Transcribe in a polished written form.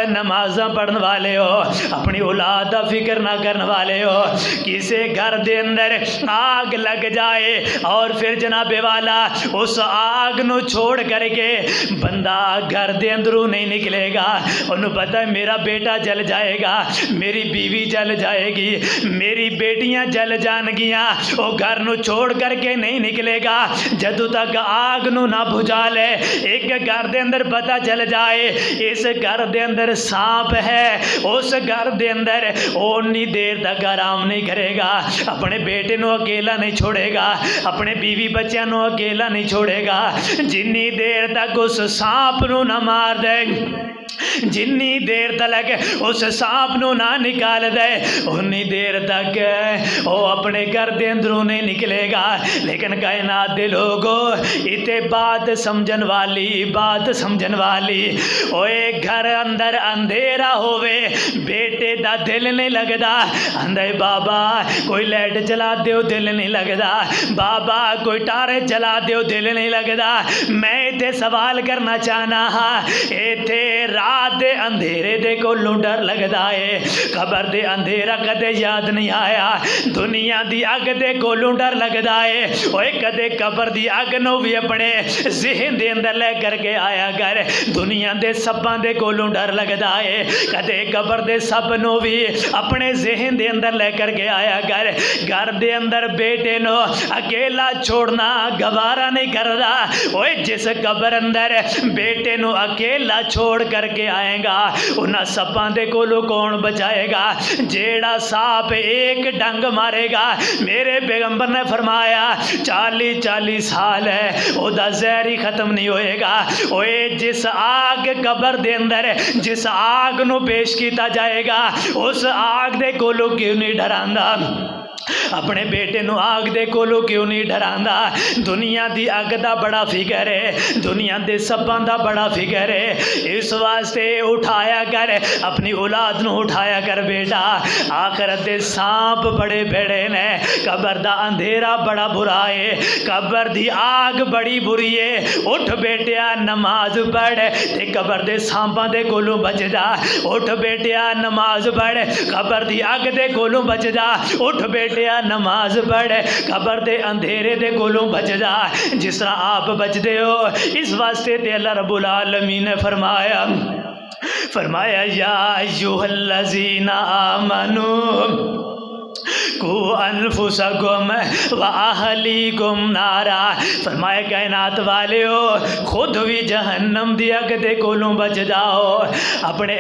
نمازاں پڑھن والے ہو، اپنی اولاد دا فکر نہ کرن والے ہو، کسے گھر دے اندر آگ لگ جائے اور پھر جناب والا اس آگ نو چھوڑ کر کے بندہ گھر دے اندروں نہیں نکلے گا، انہوں پتہ ہے میرا بیٹا جل جائے گا، میری بیوی جل جائے گی، میری بیٹیاں جل جان گیاں، وہ گھر نو چھوڑ کر کے نہیں نکلے گا جدو تک آگ نو نہ بجھا لے۔ ایک گھر دے اندر پتہ چل جائے اس گھر دے اندر سانپ ہے، اس گھر دے اندر اونی دیر تک آرام نہیں کرے گا، اپنے بیٹے نو اکیلا نہیں چھوڑے گا، اپنے بیوی بچیاں نو اکیلا نہیں چھوڑے گا، جنی دیر تک اس سانپ نو نہ مار دے، جنی دیر تک اس سانپ نو نہ نکال دے، انی دیر تک وہ اپنے گھر دے اندروں نہیں نکلے گا۔ لیکن کائنات دے لوگو اتے بات سمجھن والی اوے گھر اندر اندھیرا ہوئے بیٹے دا دل نہیں لگدا، اندھے بابا کوئی لائٹ چلا دیو دل نہیں لگدا، بابا کوئی ٹارے چلا دیو دل نہیں لگدا۔ میں تے سوال کرنا چاہنا ہاں، ایتھے رات دے اندھیرے دے کولوں ڈر لگدا ہے، قبر دے اندھیرا کدے یاد نہیں آیا، دنیا دی اگ دے کولوں ڈر لگدا ہے، اوے کدے قبر دی اگ نو بھی اپنے ذہن دے اندر لے کر کے آیا کر، دنیا دے سباں دے کولوں ڈر لگدا ہے، کدے قبر دے سب نو بھی اپنے ذہن دے اندر لے کر کے آیا کر۔ گھر دے اندر بیٹے نو اکیلا چھوڑنا گوارا نہیں کردا، اوے جس قبر اندر بیٹے نو اکیلا چھوڑ کر کے آئے گا انہاں سباں دے کولوں کون بچائے گا؟ جیڑا سانپ ایک ڈنگ مارے گا، میرے پیغمبر نے فرمایا 40 سال ہے او دا زہر ہی ختم نہیں ہوئے گا۔ اوے جس آگ قبر دے اندر جس آگ نو پیش کیتا جائے گا اس آگ دے کولوں کیوں نہیں ڈراندا؟ اپنے بیٹے نو آگ دے کولوں کیوں نہیں ڈراندا؟ دنیا دی اگ دا بڑا فکر ہے، دنیا دے سباں دا بڑا فکر ہے، اس واسطے اٹھایا کر اپنی اولاد نو اٹھایا کر بیٹا، آخرت دے سانپ بڑے بھڑے نے، قبر دا اندھیرا بڑا برا ہے، قبر دی آگ بڑی بری ہے، اٹھ بیٹیا نماز پڑھ تے قبر دے سانپاں دے کولوں بچ جا، اٹھ بیٹیا نماز پڑھ قبر دی اگ دے کولوں بچ جا، اٹھ بیٹیا نماز پڑھ قبر دے اندھیرے دے کولوں بچ جا، جس طرح آپ بچ دے ہو۔ اس واسطے تے اللہ رب العالمین نے فرمایا یا ایھا الذین آمنوا قوا انفسکم واہلیکم نارا، فرمایا کائنات والے ہو خود بھی جہنم دی اگ دے کولوں بچ جاؤ، اپنے